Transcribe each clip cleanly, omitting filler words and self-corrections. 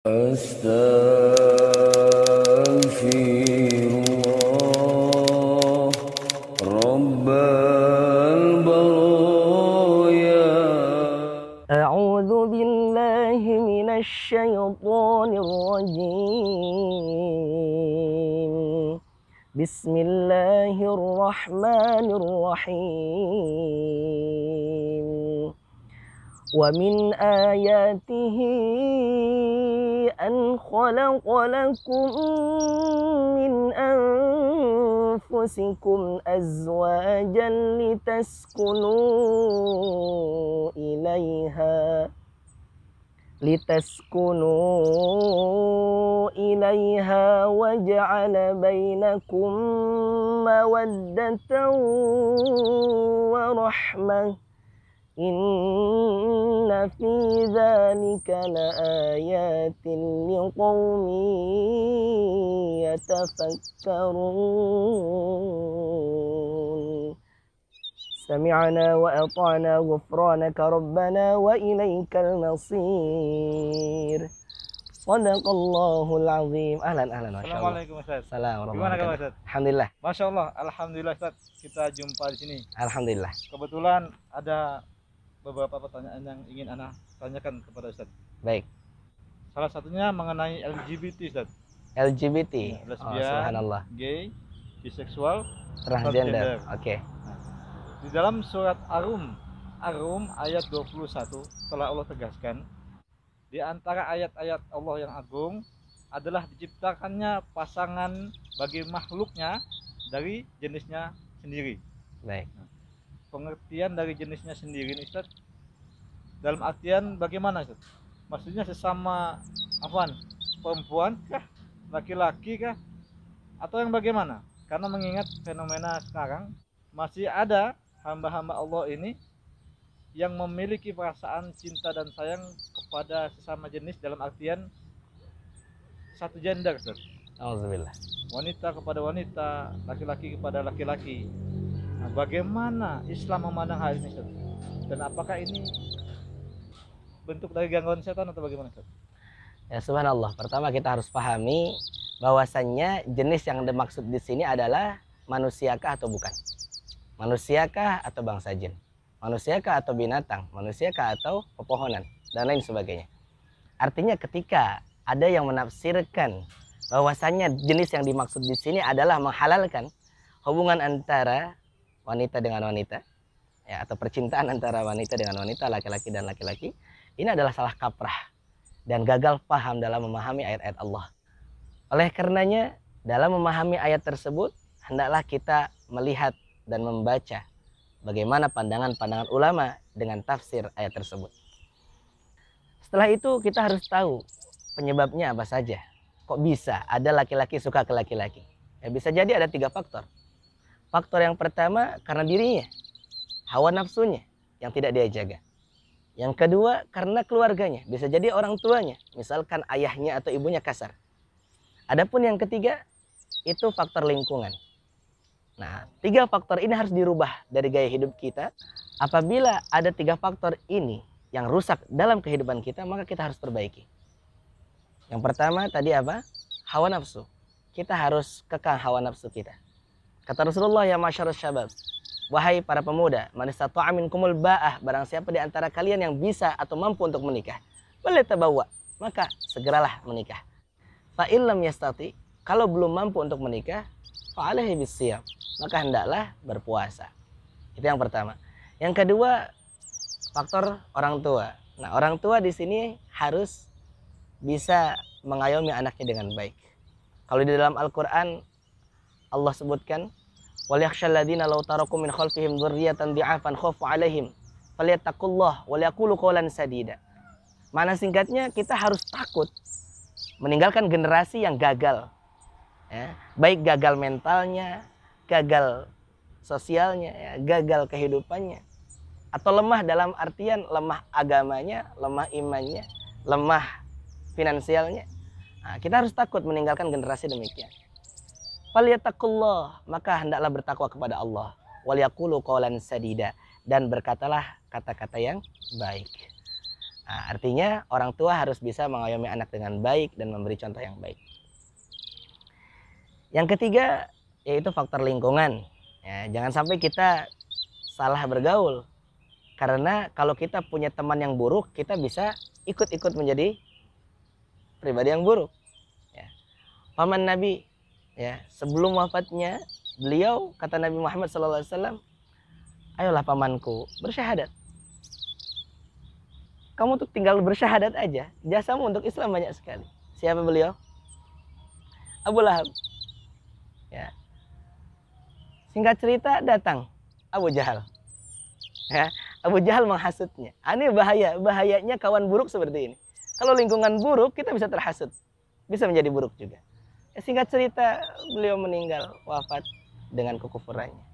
Astaghfirullah Rabbal baraya. A'udzu billahi minasy syaithanir rajim. Bismillahirrahmanirrahim. Wa min ayatihi an khalaqa lakum min anfusikum azwajan litaskunu ilaiha wa ja'ala bainakum mawaddatan wa rahmah. Inna fi dzalika laayatin liqaumin yatafakkarun. Sami'na wa ata'na ghufranaka rabbana wa ilaikal masir. Shadaqallahul azim. Ahlan. Assalamualaikum Ustaz. Assalamualaikum. Gimana kabar Ustaz? Alhamdulillah. Masya Allah, alhamdulillah Ustaz. Kita jumpa di sini. Alhamdulillah. Kebetulan ada beberapa pertanyaan yang ingin Ana tanyakan kepada Ustaz. Baik. Salah satunya mengenai LGBT Ustaz. LGBT. Lesbian, subhanallah. gay, biseksual, Transgender. Oke. Di dalam surat Ar-Rum ayat 21 telah Allah tegaskan, di antara ayat-ayat Allah yang agung adalah diciptakannya pasangan bagi makhluknya dari jenisnya sendiri. Baik. Pengertian dari jenisnya sendiri nih Ustaz, dalam artian bagaimana Ustaz? Maksudnya sesama perempuan kah, laki-laki kah, atau yang bagaimana? Karena mengingat fenomena sekarang masih ada hamba-hamba Allah ini yang memiliki perasaan cinta dan sayang kepada sesama jenis dalam artian satu gender Ustaz. Alhamdulillah. Wanita kepada wanita, laki-laki kepada laki-laki. Nah, bagaimana Islam memandang hal ini Ustaz? Dan apakah ini bentuk dari gangguan setan atau bagaimana Ustaz? Ya subhanallah. Pertama kita harus pahami bahwasannya jenis yang dimaksud di sini adalah manusiakah atau bukan? Manusiakah atau bangsa jin? Manusiakah atau binatang? Manusiakah atau pepohonan? Dan lain sebagainya. Artinya ketika ada yang menafsirkan bahwasannya jenis yang dimaksud di sini adalah menghalalkan hubungan antara wanita dengan wanita, ya, atau percintaan antara wanita dengan wanita, laki-laki dan laki-laki, ini adalah salah kaprah dan gagal paham dalam memahami ayat-ayat Allah. Oleh karenanya, dalam memahami ayat tersebut, hendaklah kita melihat dan membaca bagaimana pandangan-pandangan ulama dengan tafsir ayat tersebut. Setelah itu kita harus tahu penyebabnya apa saja. Kok bisa ada laki-laki suka ke laki-laki? Ya, bisa jadi ada 3 faktor. Faktor yang pertama karena dirinya, hawa nafsunya yang tidak dia jaga. Yang kedua karena keluarganya, bisa jadi orang tuanya, misalkan ayahnya atau ibunya kasar. Adapun yang ketiga itu faktor lingkungan. Nah, 3 faktor ini harus dirubah dari gaya hidup kita. Apabila ada 3 faktor ini yang rusak dalam kehidupan kita, maka kita harus perbaiki. Yang pertama tadi apa? Hawa nafsu. Kita harus kekang hawa nafsu kita. Kata Rasulullah, ya masyarus syabab, wahai para pemuda, man istata'a minkumul ba'ah, barang siapa di antara kalian yang bisa atau mampu untuk menikah, falyatabawa, maka segeralah menikah. Fa illam yastati, kalau belum mampu untuk menikah, fa alaihi bisiyam, maka hendaklah berpuasa. Itu yang pertama. Yang kedua, faktor orang tua. Nah, orang tua di sini harus bisa mengayomi anaknya dengan baik. Kalau di dalam Al-Qur'an Allah sebutkan, wal yakhshal ladzina law taraku min khalfihim dzurriyyatan dhi'afan khafu 'alaihim falyattaqullah wal yaqulu qawlan sadida. Mana singkatnya, kita harus takut meninggalkan generasi yang gagal. Ya, baik gagal mentalnya, gagal sosialnya, ya, gagal kehidupannya, atau lemah dalam artian lemah agamanya, lemah imannya, lemah finansialnya. Nah, kita harus takut meninggalkan generasi demikian. Falyattaqullah, maka hendaklah bertakwa kepada Allah. Wal yaqulu qawlan sadida, dan berkatalah kata-kata yang baik. Nah, artinya orang tua harus bisa mengayomi anak dengan baik dan memberi contoh yang baik. Yang ketiga yaitu faktor lingkungan. Ya, jangan sampai kita salah bergaul. Karena kalau kita punya teman yang buruk, kita bisa ikut-ikut menjadi pribadi yang buruk. Ya. Paman Nabi, ya, sebelum wafatnya, beliau kata Nabi Muhammad SAW, ayolah pamanku bersyahadat. Kamu tuh tinggal bersyahadat aja, jasamu untuk Islam banyak sekali. Siapa beliau? Abu Lahab. Ya. Singkat cerita datang Abu Jahal. Ya, Abu Jahal menghasutnya. Ini bahayanya kawan buruk seperti ini. Kalau lingkungan buruk kita bisa terhasut, bisa menjadi buruk juga. Ya, singkat cerita beliau meninggal wafat dengan kekufurannya.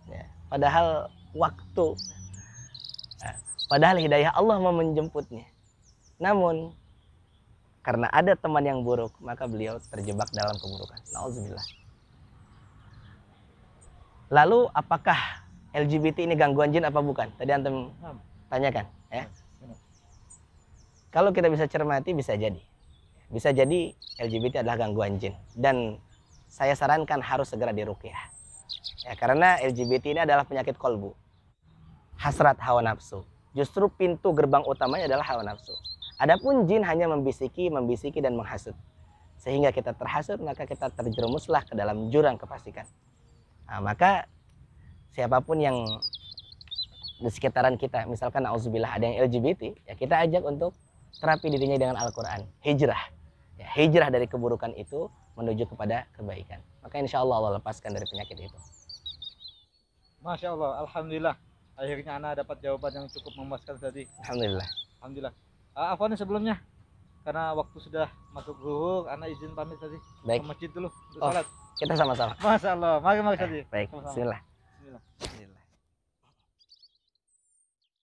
Ya, padahal padahal hidayah Allah mau menjemputnya. Namun karena ada teman yang buruk, maka beliau terjebak dalam keburukan. Nauzubillah. Lalu apakah LGBT ini gangguan jin apa bukan? Tadi antum tanyakan, ya. Kalau kita bisa cermati, bisa jadi. Bisa jadi LGBT adalah gangguan jin. Dan saya sarankan harus segera diruqyah. Ya, karena LGBT ini adalah penyakit kolbu. Hasrat hawa nafsu. Justru pintu gerbang utamanya adalah hawa nafsu. Adapun jin hanya membisiki dan menghasut. Sehingga kita terhasut, maka kita terjerumuslah ke dalam jurang kefasikan. Nah, maka siapapun yang di sekitaran kita, misalkan nauzubillah ada yang LGBT, ya kita ajak untuk terapi dirinya dengan Al-Quran. Hijrah. Ya, hijrah dari keburukan itu menuju kepada kebaikan. Maka insya Allah Allah lepaskan dari penyakit itu. Masya Allah, Alhamdulillah. Akhirnya Ana dapat jawaban yang cukup memuaskan tadi. Alhamdulillah. Alhamdulillah. Afwan sebelumnya, karena waktu sudah masuk zuhur, Ana izin pamit tadi. Baik. Ke masjid dulu untuk Oh, salat. kita sama-sama. Masya Allah, mari tadi. Baik, Sama-sama. bismillah. Bismillah.